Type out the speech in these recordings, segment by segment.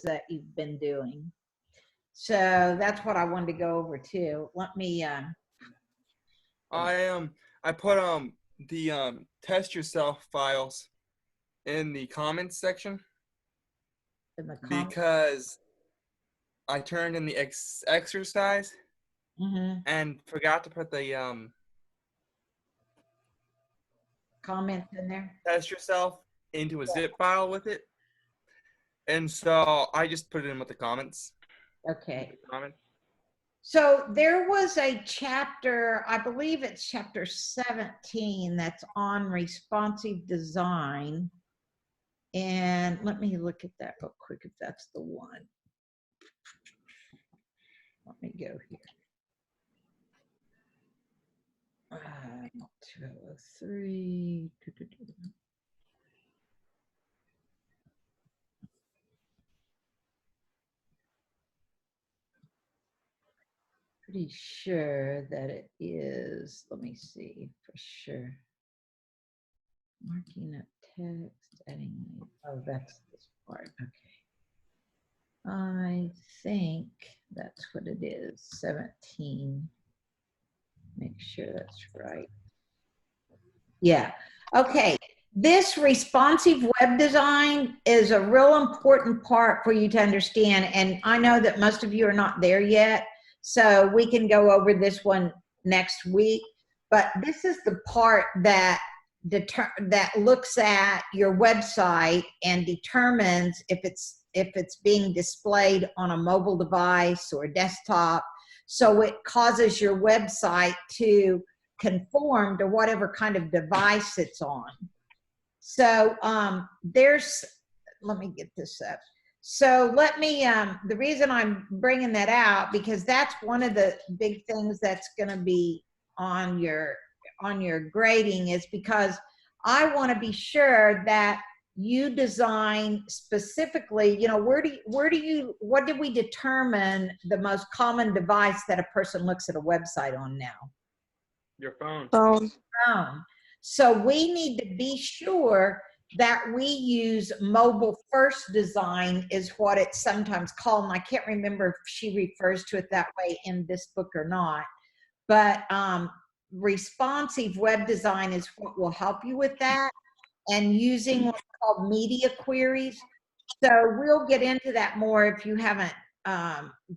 that you've been doing. So that's what I wanted to go over too. Let me, I put the test yourself files in the comments section in the comments. because I turned in the exercise and forgot to put the Comments in there. test yourself into a zip file with it, and so I just put it in with the comments. Okay. Comments. So there was a chapter, I believe it's chapter 17, that's on responsive design. And let me look at that real quick if that's the one. Let me go here. 203. Pretty sure that it is. Let me see for sure. Marking up text, adding. Oh, that's this part. Okay. I think that's what it is. 17. Make sure that's right. Yeah. Okay. This responsive web design is a real important part for you to understand. And I know that most of you are not there yet, so we can go over this one next week. But this is the part that looks at your website and determines if it's being displayed on a mobile device or a desktop. So it causes your website to conform to whatever kind of device it's on. So let me get this up. So let me, the reason I'm bringing that out, because that's one of the big things that's going to be on your grading, is because I want to be sure that you design specifically, you know, what did we determine the most common device that a person looks at a website on now? Your phone. Phone. So we need to be sure that we use mobile first design, is what it's sometimes called. And I can't remember if she refers to it that way in this book or not. But responsive web design is what will help you with that, and using what's called media queries. So we'll get into that more if you haven't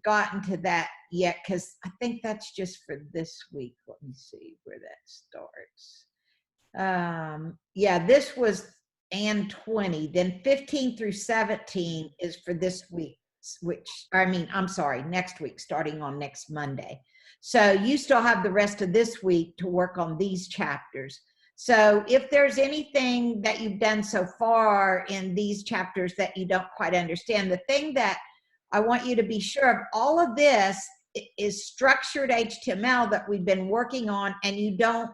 gotten to that yet, because I think that's just for this week. Let me see where that starts. Yeah, this was and 20. Then 15 through 17 is for this week, next week, starting on next Monday. So you still have the rest of this week to work on these chapters. So if there's anything that you've done so far in these chapters that you don't quite understand, the thing that I want you to be sure of, all of this is structured HTML that we've been working on, and you don't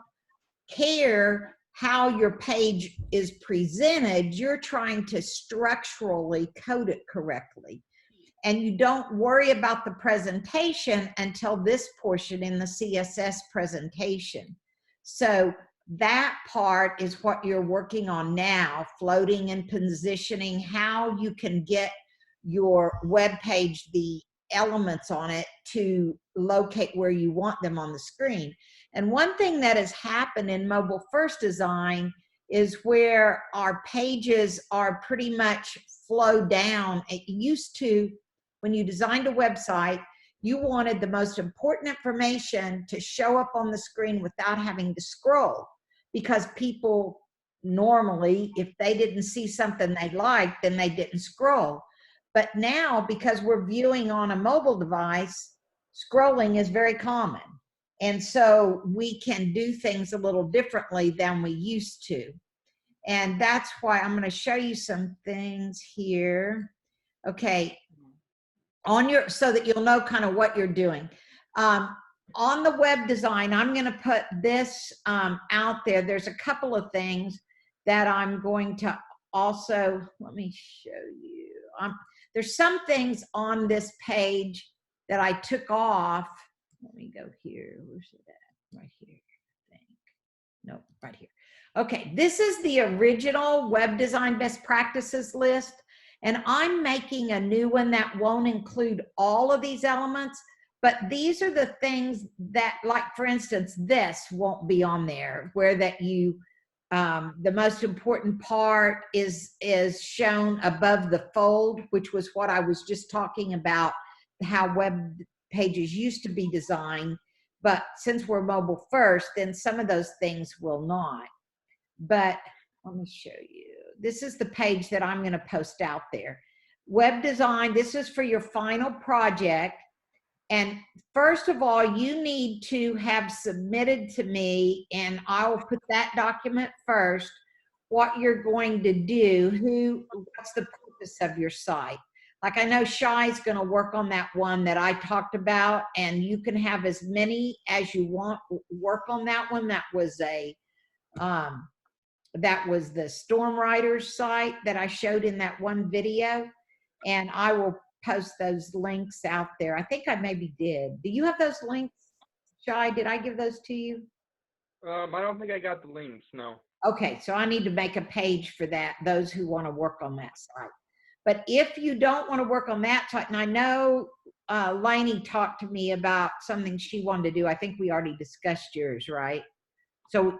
care how your page is presented. You're trying to structurally code it correctly. And you don't worry about the presentation until this portion in the CSS presentation. So that part is what you're working on now, floating and positioning, how you can get your web page, the elements on it, to locate where you want them on the screen. And one thing that has happened in mobile first design is where our pages are pretty much flow down. It used to, when you designed a website, you wanted the most important information to show up on the screen without having to scroll, because people normally, if they didn't see something they liked, then they didn't scroll. But now, because we're viewing on a mobile device, scrolling is very common. And so we can do things a little differently than we used to. And that's why I'm going to show you some things here. Okay. So that you'll know kind of what you're doing. On the web design, I'm going to put this out there. There's a couple of things that I'm going to also, let me show you. There's some things on this page that I took off. Let me go here. Where's it at? Right here, I think. Nope, right here. Okay, this is the original web design best practices list. And I'm making a new one that won't include all of these elements, but these are the things that, like for instance, this won't be on there, where that you, the most important part is shown above the fold, which was what I was just talking about, how web pages used to be designed. But since we're mobile first, then some of those things will not. But let me show you. This is the page that I'm going to post out there. Web design, this is for your final project. And first of all, you need to have submitted to me, and I'll put that document first, what you're going to do, what's the purpose of your site. Like I know Shai's going to work on that one that I talked about, and you can have as many as you want work on that one. That was the Storm Riders site that I showed in that one video, and I will post those links out there. I think I maybe did. Do you have those links, Shai? Did I give those to you? I don't think I got the links, no. Okay, so I need to make a page for that, those who want to work on that site. But if you don't want to work on that site, and I know Lainey talked to me about something she wanted to do. I think we already discussed yours, right? So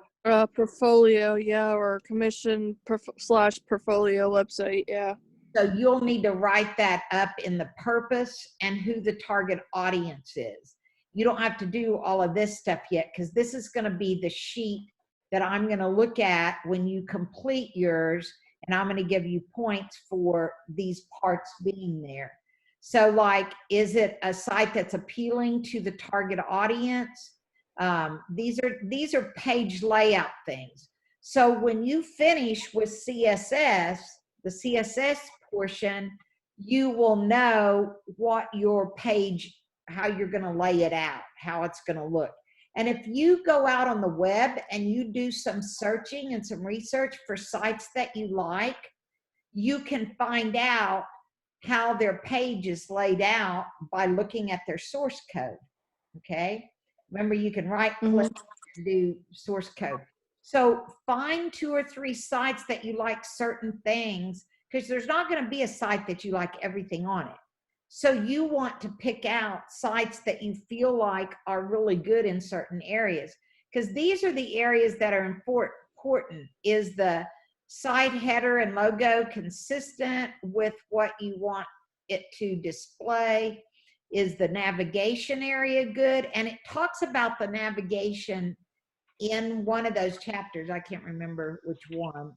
portfolio, yeah, or commission / portfolio website, yeah. So you'll need to write that up in the purpose and who the target audience is. You don't have to do all of this stuff yet, because this is going to be the sheet that I'm going to look at when you complete yours, and I'm going to give you points for these parts being there. So like, is it a site that's appealing to the target audience? These are page layout things. So when you finish with CSS, the CSS portion, you will know what your page, how you're going to lay it out, how it's going to look. And if you go out on the web and you do some searching and some research for sites that you like, you can find out how their page is laid out by looking at their source code. Okay, remember, you can right click and do source code. So find 2 or 3 sites that you like certain things, because there's not going to be a site that you like everything on it. So you want to pick out sites that you feel like are really good in certain areas, because these are the areas that are important. Is the site header and logo consistent with what you want it to display? Is the navigation area good? And it talks about the navigation in one of those chapters. I can't remember which one.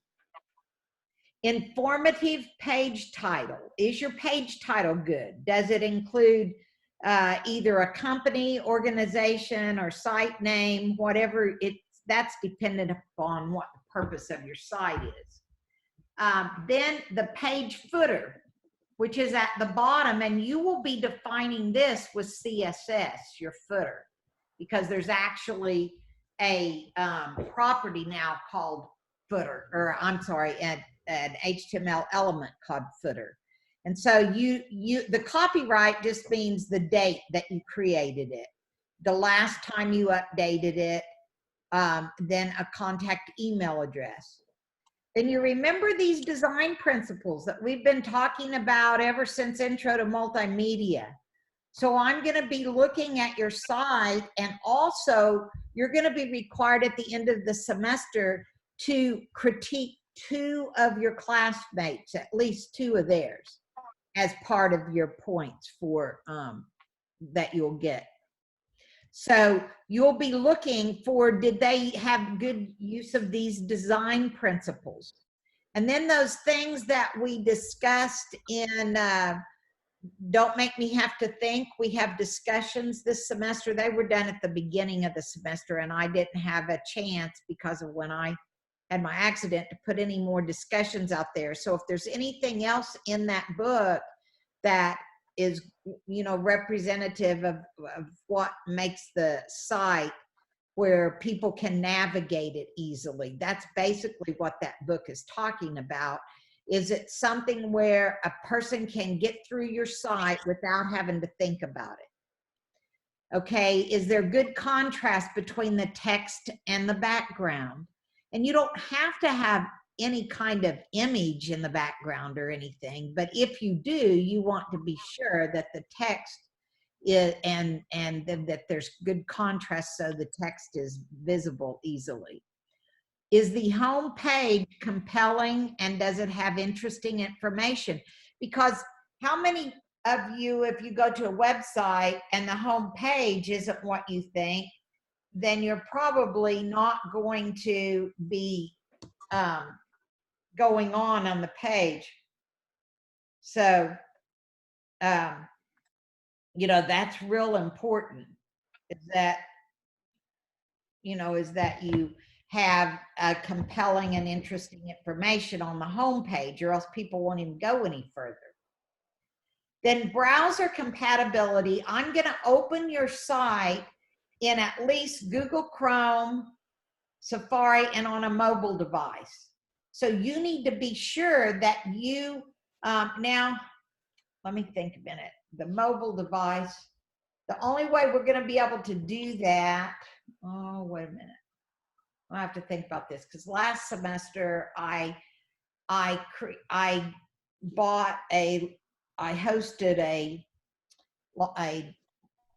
Informative page title. Is your page title good? Does it include either a company, organization, or site name, whatever? That's dependent upon what the purpose of your site is. Then the page footer, which is at the bottom, and you will be defining this with CSS, your footer, because there's actually a property now called footer, or I'm sorry, an HTML element called footer. And so the copyright just means the date that you created it, the last time you updated it, then a contact email address. Then you remember these design principles that we've been talking about ever since Intro to Multimedia. So I'm going to be looking at your site, and also you're going to be required at the end of the semester to critique 2 of your classmates, at least 2 of theirs, as part of your points for that you'll get. So you'll be looking for, did they have good use of these design principles? And then those things that we discussed in Don't Make Me Have to Think, we have discussions this semester. They were done at the beginning of the semester, and I didn't have a chance because of when I had my accident to put any more discussions out there. So if there's anything else in that book that is, you know, representative of what makes the site where people can navigate it easily, that's basically what that book is talking about. Is it something where a person can get through your site without having to think about it? Okay, is there good contrast between the text and the background? And you don't have to have any kind of image in the background or anything, but if you do, you want to be sure that the text is, and that there's good contrast so the text is visible easily. Is the home page compelling, and does it have interesting information? Because how many of you, if you go to a website and the home page isn't what you think, then you're probably not going to be going on the page. So, you know, that's real important, is that, you know, is that you have compelling and interesting information on the home page, or else people won't even go any further. Then browser compatibility. I'm going to open your site in at least Google Chrome, Safari, and on a mobile device. So you need to be sure that you, now, let me think a minute. The mobile device, the only way we're going to be able to do that, oh, wait a minute. I have to think about this, because last semester I hosted a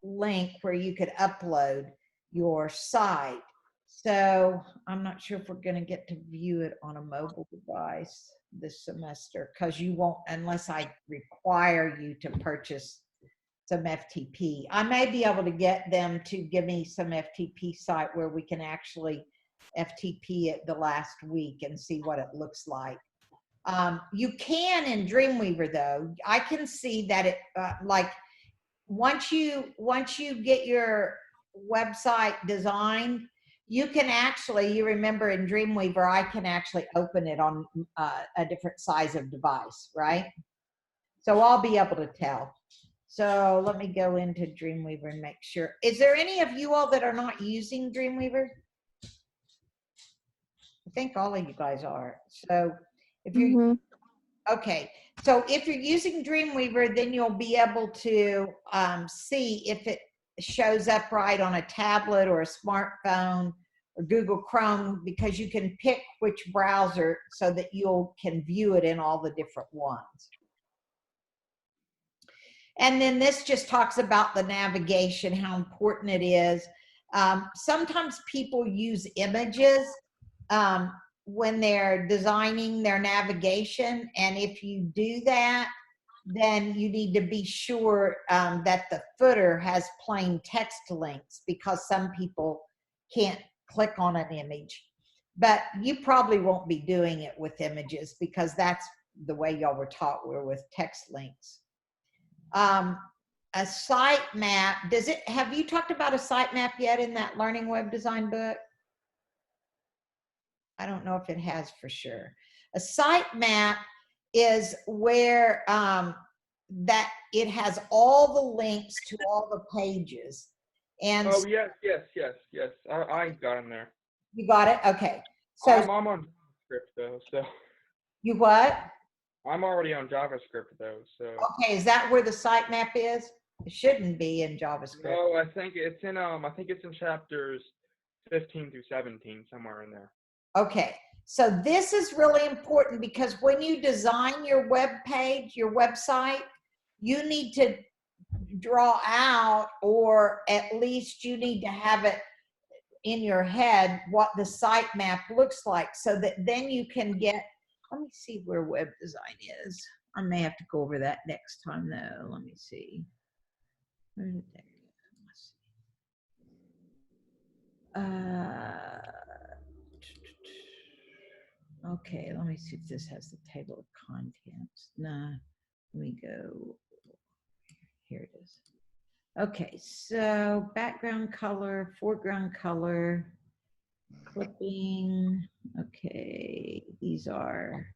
link where you could upload your site. So I'm not sure if we're going to get to view it on a mobile device this semester, because you won't, unless I require you to purchase some FTP. I may be able to get them to give me some FTP site where we can actually FTP it the last week and see what it looks like. You can in Dreamweaver though. I can see that it like once you get your website designed, you can actually, you remember in Dreamweaver, I can actually open it on a different size of device, right? So I'll be able to tell. So let me go into Dreamweaver and make sure. Is there any of you all that are not using Dreamweaver? I think all of you guys are. So if you're, okay. So if you're using Dreamweaver, then you'll be able to see if it shows up right on a tablet or a smartphone or Google Chrome, because you can pick which browser so that you can view it in all the different ones. And then this just talks about the navigation, how important it is. Sometimes people use images when they're designing their navigation. And if you do that, then you need to be sure that the footer has plain text links, because some people can't click on an image. But you probably won't be doing it with images, because that's the way y'all were taught, were with text links. A site map, have you talked about a site map yet in that Learning Web Design book? I don't know if it has for sure. A site map is where that it has all the links to all the pages. And oh yes. I got in there. You got it? Okay. So I'm on JavaScript though, so. You what? I'm already on JavaScript though, so. Okay, is that where the sitemap is? It shouldn't be in JavaScript. No, I think it's in chapters 15 through 17, somewhere in there. Okay, so this is really important, because when you design your web page, your website, you need to draw out, or at least you need to have it in your head what the sitemap looks like, so that then you can get, let me see where web design is. I may have to go over that next time though. Let me see. Where did that go? Let's see. Okay, let me see if this has the table of contents. Nah, let me go. Here it is. Okay, so background color, foreground color, clipping. Okay, these are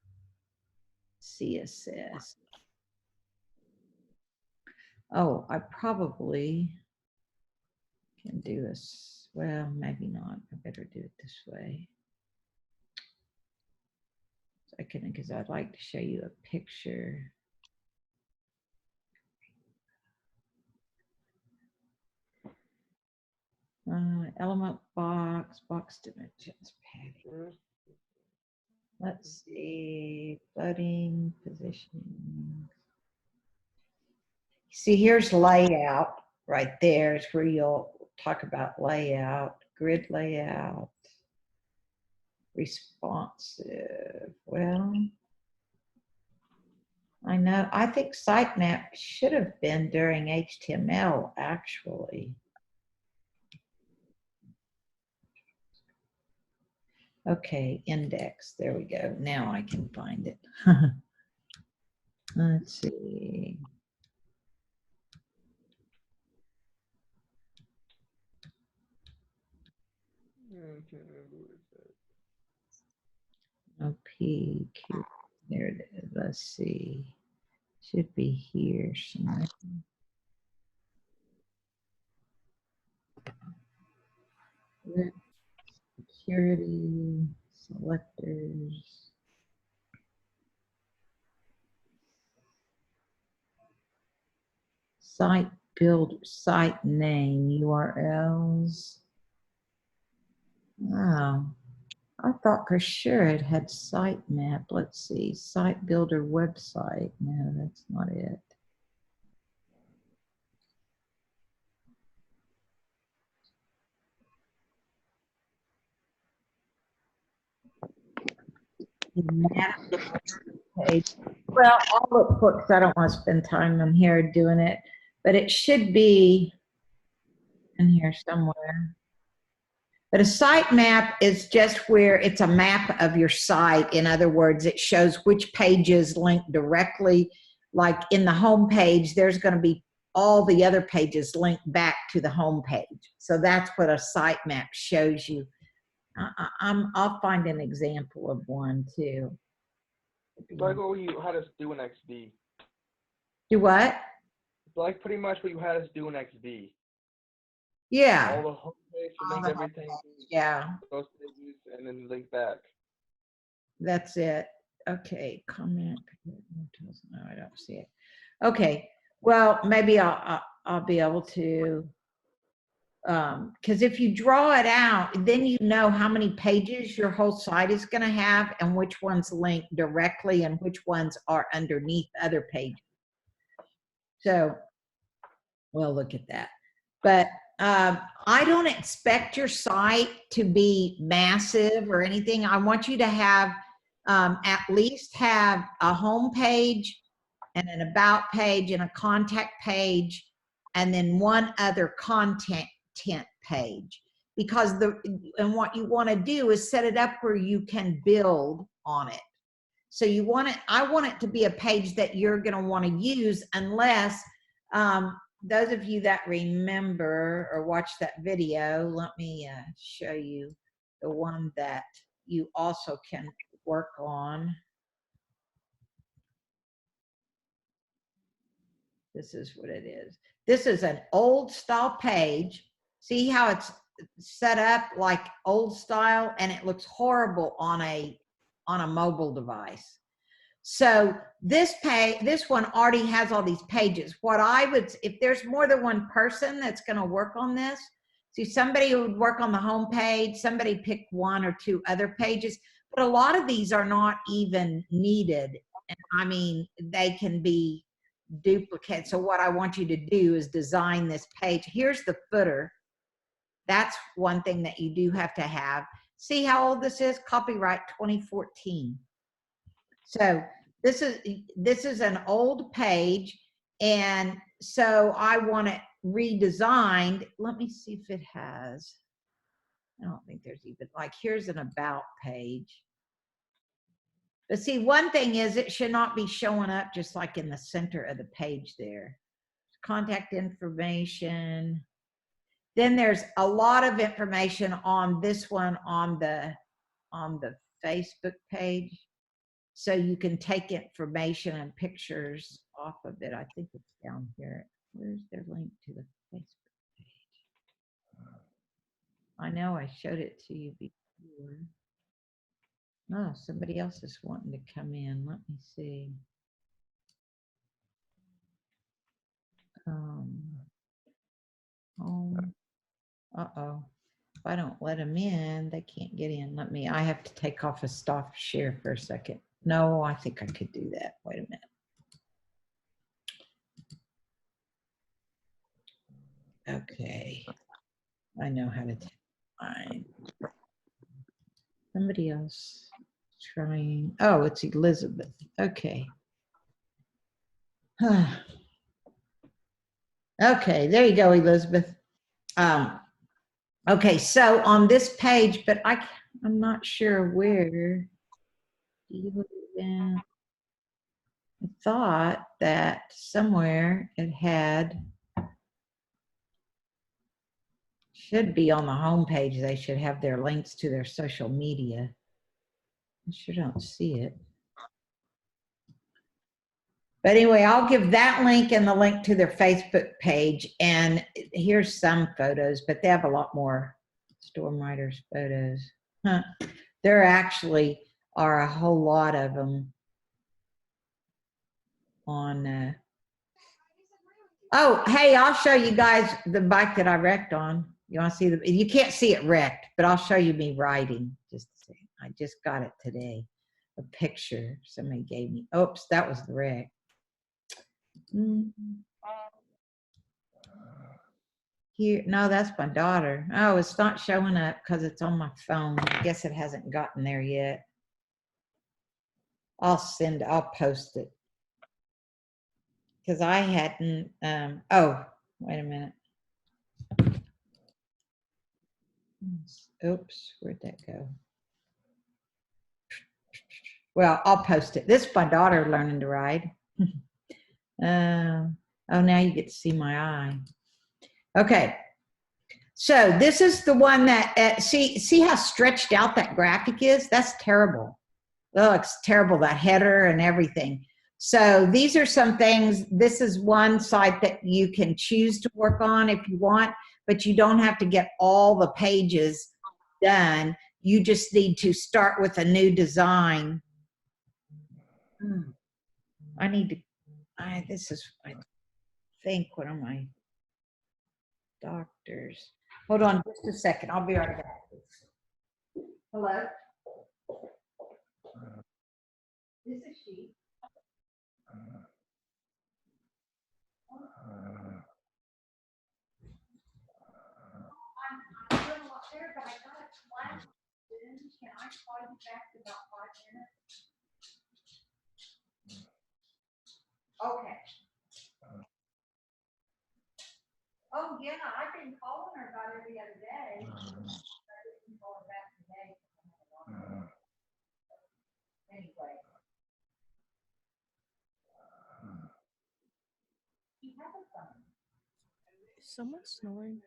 CSS. Oh, I probably can do this. Well, maybe not. I better do it this way. So I can, because I'd like to show you a picture. Element box, box dimensions, padding. Let's see, floating positioning. See, here's layout right there is where you'll talk about layout, grid layout, responsive. Well, I know, I think sitemap should have been during HTML actually. Okay, index, there we go. Now I can find it. Let's see. OP, Q, there it is. Let's see. Should be here somewhere. Security, selectors. Site builder, site name, URLs. Wow. I thought for sure it had sitemap. Let's see, site builder website. No, that's not it. Page. Well, I'll look for it because I don't want to spend time on here doing it, but it should be in here somewhere. But a sitemap is just where it's a map of your site. In other words, it shows which pages link directly. Like in the home page, there's going to be all the other pages linked back to the home page. So that's what a sitemap shows you. I'll find an example of one too. Like what you had us do in XD. Do what? It's like pretty much what you had us do in XD. Yeah. All the home page, link everything. Yeah. Those pages, and then link back. That's it. Okay, comment. No, I don't see it. Okay, well, maybe I'll be able to, because if you draw it out, then you know how many pages your whole site is going to have and which ones link directly and which ones are underneath other pages. So we'll look at that. But I don't expect your site to be massive or anything. I want you to have at least have a home page and an about page and a contact page and then one other content page, because what you want to do is set it up where you can build on it. So you want it, I want it to be a page that you're going to want to use, unless those of you that remember or watch that video, let me show you the one that you also can work on. This is what it is. This is an old style page. See how it's set up like old style, and it looks horrible on a mobile device. So this one already has all these pages. What I would, if there's more than one person that's going to work on this, see, somebody who would work on the home page, somebody pick one or two other pages, but a lot of these are not even needed. And I mean, they can be duplicate. So what I want you to do is design this page. Here's the footer. That's one thing that you do have to have. See how old this is? Copyright 2014. So this is an old page, and so I want it redesigned. Let me see if it has. I don't think there's even, like, here's an about page. But see, one thing is it should not be showing up just like in the center of the page there. Contact information. Then there's a lot of information on this one on the Facebook page. So you can take information and pictures off of it. I think it's down here. Where's their link to the Facebook page? I know I showed it to you before. Oh, somebody else is wanting to come in. Let me see. Uh-oh. I don't let them in, they can't get in. I have to take off a stop share for a second. No, I think I could do that. Wait a minute. Okay. I know how to find somebody else trying. Oh, it's Elizabeth. Okay. Okay, there you go, Elizabeth. Okay, so on this page, but I'm not sure where. I thought that somewhere it should be on the home page. They should have their links to their social media. I sure don't see it. But anyway, I'll give that link and the link to their Facebook page. And here's some photos, but they have a lot more Storm Riders photos. Huh. There actually are a whole lot of them on. Oh, hey, I'll show you guys the bike that I wrecked on. You want to see you can't see it wrecked, but I'll show you me riding. Just a second. I just got it today. A picture somebody gave me. Oops, that was the wreck. Here, no, that's my daughter. Oh, it's not showing up because it's on my phone. I guess it hasn't gotten there yet. I'll post it. Because I hadn't, oh, wait a minute. Oops, where'd that go? Well, I'll post it. This is my daughter learning to ride. Oh, now you get to see my eye. Okay. So this is the one that, see how stretched out that graphic is? That's terrible. That looks terrible, that header and everything. So these are some things. This is one site that you can choose to work on if you want, but you don't have to get all the pages done. You just need to start with a new design. I need to, this is, I think, one of my doctors. Hold on just a second. I'll be right back. Hello? This is she. I'm doing a lot there, but I got a class soon. Can I call you back in about 5 minutes? Okay. Oh, yeah, I've been calling her about every other day. I didn't call her back today. Anyway. She has a phone. Someone snoring.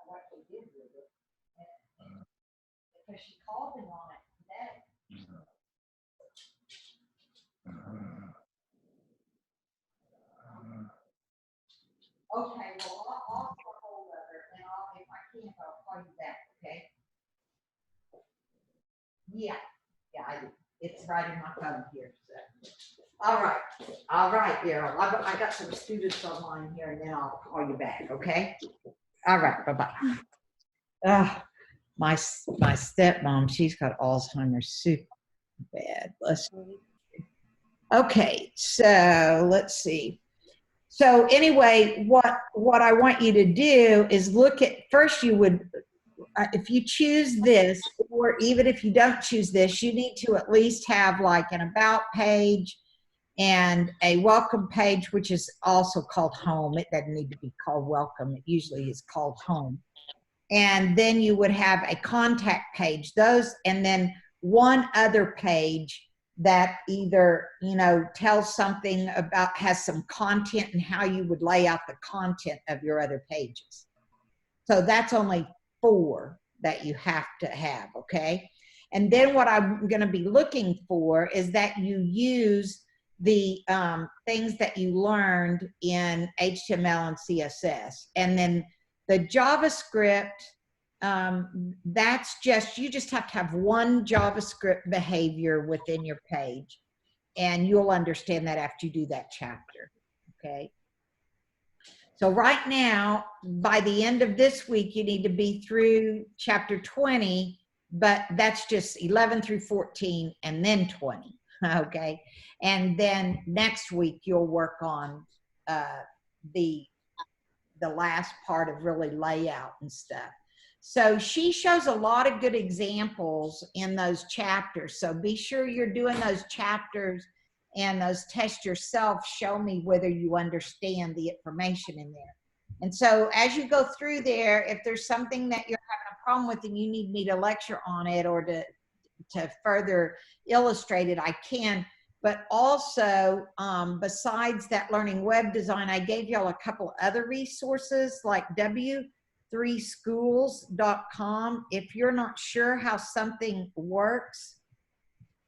What she did with it. Because she called him on it today. Okay, well, I'll get a hold of her, and if I can't, I'll call you back, okay? Yeah, it's right in my phone here, so. All right, Daryl, I got some students online here, and then I'll call you back, okay? All right, bye-bye. My stepmom, she's got Alzheimer's super bad. Okay, so let's see. So anyway, what I want you to do is look at, first you would, if you choose this, or even if you don't choose this, you need to at least have like an about page and a welcome page, which is also called home. It doesn't need to be called welcome. It usually is called home. And then you would have a contact page, those, and then one other page that either, tells something about, has some content and how you would lay out the content of your other pages. So that's only 4 that you have to have, okay? And then what I'm gonna be looking for is that you use the things that you learned in HTML and CSS. And then the JavaScript, that's just, you just have to have one JavaScript behavior within your page, and you'll understand that after you do that chapter, okay? So right now, by the end of this week, you need to be through chapter 20, but that's just 11 through 14 and then 20, okay? And then next week, you'll work on the last part of really layout and stuff. So she shows a lot of good examples in those chapters. So be sure you're doing those chapters and those tests yourself. Show me whether you understand the information in there. And so as you go through there, if there's something that you're having a problem with and you need me to lecture on it or to further illustrate it, I can. But also, besides that learning web design, I gave y'all a couple other resources like w3schools.com. If you're not sure how something works,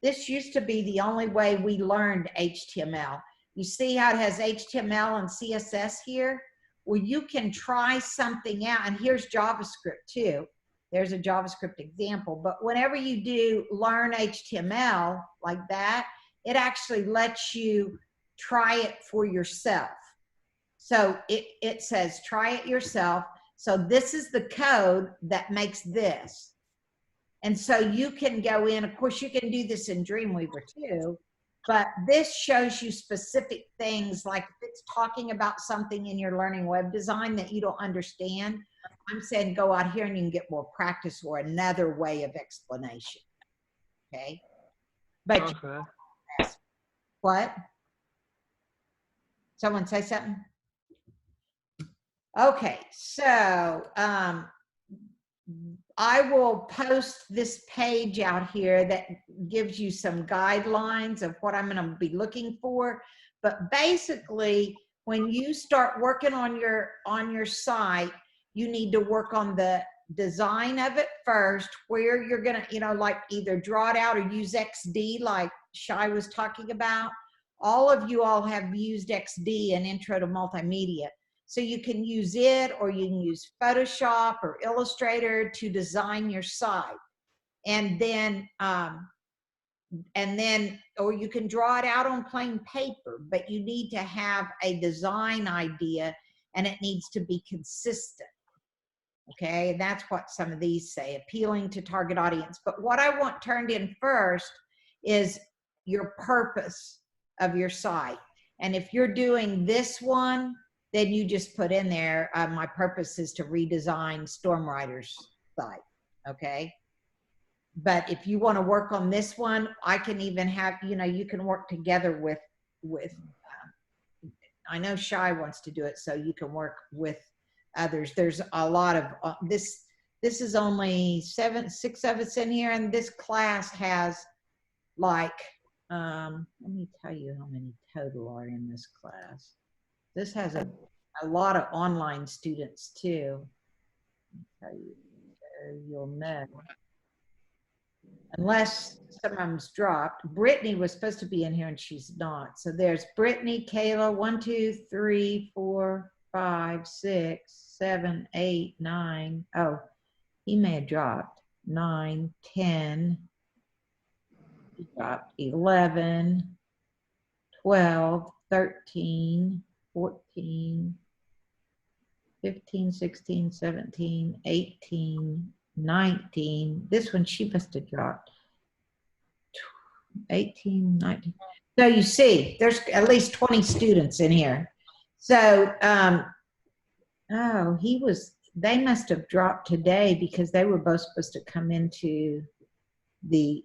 this used to be the only way we learned HTML. You see how it has HTML and CSS here? Well, you can try something out, and here's JavaScript too. There's a JavaScript example, but whenever you do learn HTML like that, it actually lets you try it for yourself. So it says, try it yourself. So this is the code that makes this. And so you can go in, of course, you can do this in Dreamweaver too, but this shows you specific things, like if it's talking about something in your learning web design that you don't understand, I'm saying go out here and you can get more practice or another way of explanation, okay? But Okay. what? Someone say something? Okay, so I will post this page out here that gives you some guidelines of what I'm going to be looking for. But basically, when you start working on your site, you need to work on the design of it first, where you're going to, like either draw it out or use XD like Shai was talking about. All of you all have used XD in Intro to Multimedia. So you can use it, or you can use Photoshop or Illustrator to design your site. And then, or you can draw it out on plain paper, but you need to have a design idea and it needs to be consistent. Okay, and that's what some of these say, appealing to target audience. But what I want turned in first is your purpose of your site. And if you're doing this one, then you just put in there, my purpose is to redesign Stormwriter's site, okay? But if you want to work on this one, I can even have, you can work together with I know Shai wants to do it, so you can work with others. There's a lot of, this is only 6 of us in here, and this class has like, let me tell you how many total are in this class. This has a lot of online students too. You'll know. Unless some of them's dropped. Brittany was supposed to be in here and she's not. So there's Brittany, Kayla, 1, 2, 3, 4, 5, 6, 7, 8, 9. Oh, he may have dropped. 9, 10. He dropped 11, 12, 13. 14, 15, 16, 17, 18, 19. This one, she must have dropped. 18, 19. So you see, there's at least 20 students in here. So, oh, they must have dropped today because they were both supposed to come into the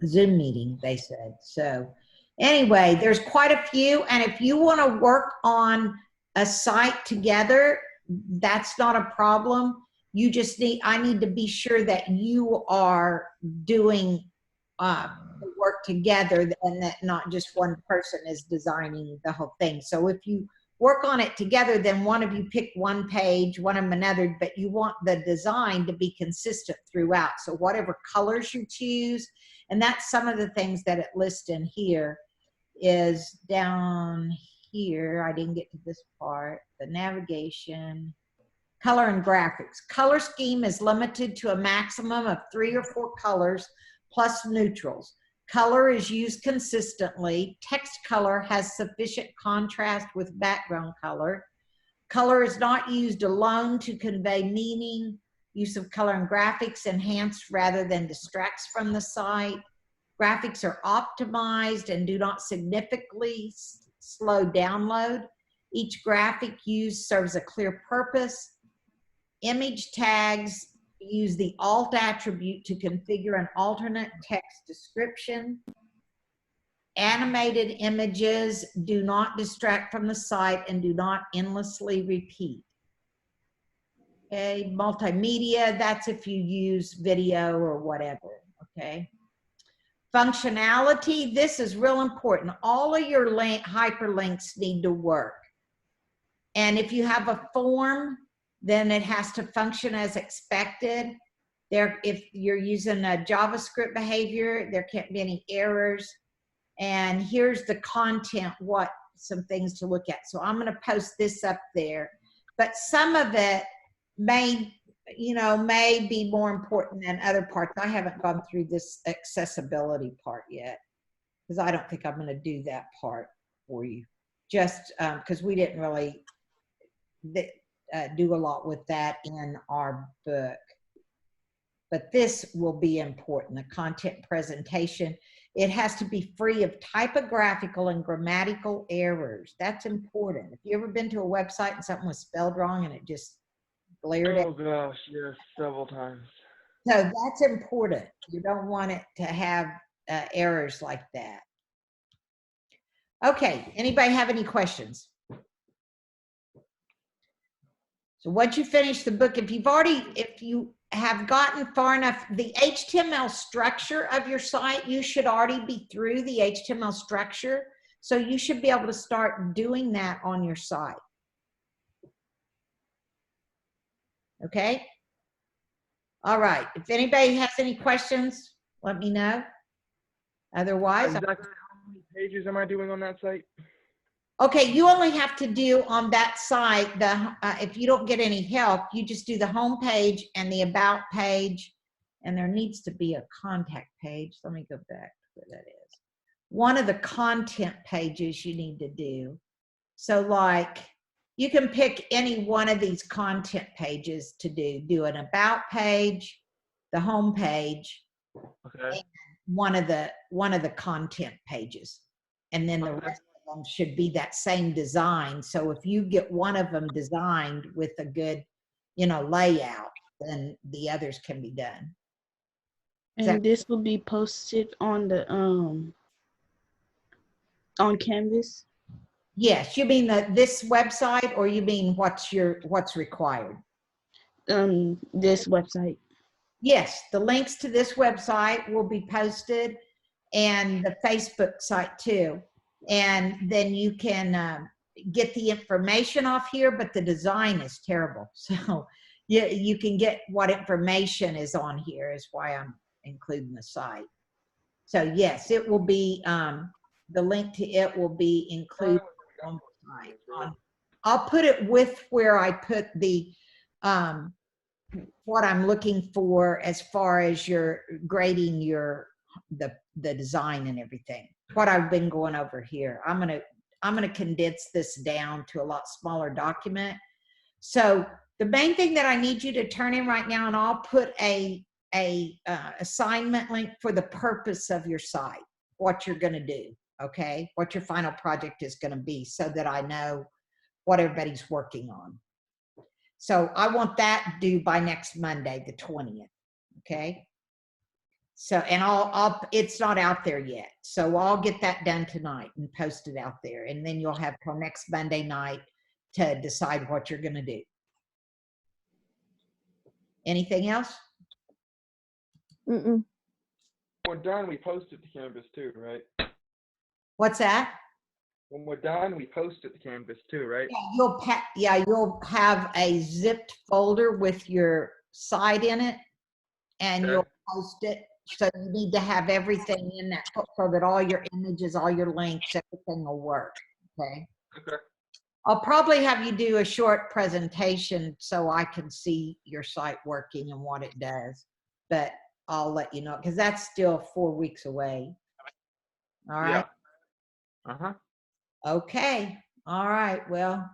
Zoom meeting, they said. So, anyway, there's quite a few, and if you want to work on a site together, that's not a problem. You just I need to be sure that you are doing work together and that not just one person is designing the whole thing. So if you work on it together, then one of you pick one page, one of them another, but you want the design to be consistent throughout. So whatever colors you choose, and that's some of the things that it lists in here, is down here. I didn't get to this part. The navigation, color and graphics. Color scheme is limited to a maximum of 3 or 4 colors plus neutrals. Color is used consistently. Text color has sufficient contrast with background color. Color is not used alone to convey meaning. Use of color in graphics enhance rather than distracts from the site. Graphics are optimized and do not significantly slow download. Each graphic used serves a clear purpose. Image tags use the alt attribute to configure an alternate text description. Animated images do not distract from the site and do not endlessly repeat. Okay, multimedia, that's if you use video or whatever, okay? Functionality, this is real important. All of your hyperlinks need to work. And if you have a form, then it has to function as expected. If you're using a JavaScript behavior, there can't be any errors. And here's the content, some things to look at. So I'm gonna post this up there, but some of it may be more important than other parts. I haven't gone through this accessibility part yet, because I don't think I'm gonna do that part for you, just because we didn't really do a lot with that in our book. But this will be important, the content presentation. It has to be free of typographical and grammatical errors. That's important. If you ever been to a website and something was spelled wrong and it just glared at you? Oh gosh, yes, several times. So that's important. You don't want it to have errors like that. Okay, anybody have any questions? So once you finish the book, if you have gotten far enough, the HTML structure of your site, you should already be through the HTML structure. So you should be able to start doing that on your site. Okay? All right, if anybody has any questions, let me know. Otherwise, Exactly how many pages am I doing on that site? okay, you only have to do on that site, if you don't get any help, you just do the home page and the about page, and there needs to be a contact page. Let me go back to where that is. One of the content pages you need to do. So like, you can pick any one of these content pages to do an about page, the home page, Okay. and one of the content pages. And then the rest of them should be that same design. So if you get one of them designed with a good, layout, then the others can be done. And this will be posted on the on Canvas. Yes, you mean this website, or you mean what's required? This website. Yes, the links to this website will be posted, and the Facebook site too. And then you can get the information off here, but the design is terrible. So you can get what information is on here, is why I'm including the site. So yes, it will be, the link to it will be included on the site. I'll put it with where I put the, what I'm looking for as far as your grading the design and everything. What I've been going over here. I'm gonna condense this down to a lot smaller document. So the main thing that I need you to turn in right now, and I'll put a assignment link for the purpose of your site, what you're gonna do, okay? What your final project is gonna be, so that I know what everybody's working on. So I want that due by next Monday, the 20th, okay? So, and it's not out there yet. So I'll get that done tonight and post it out there. And then you'll have till next Monday night to decide what you're gonna do. Anything else? Mm-mm. When we're done, we post it to Canvas too, right? What's that? When we're done, we post it to Canvas too, right? Yeah, you'll have a zipped folder with your site in it, and Okay. you'll post it. So you need to have everything in that, so that all your images, all your links, everything will work, okay? Okay. I'll probably have you do a short presentation so I can see your site working and what it does, but I'll let you know, because that's still 4 weeks away. All right. Yeah. Uh-huh. Okay. All right. Well,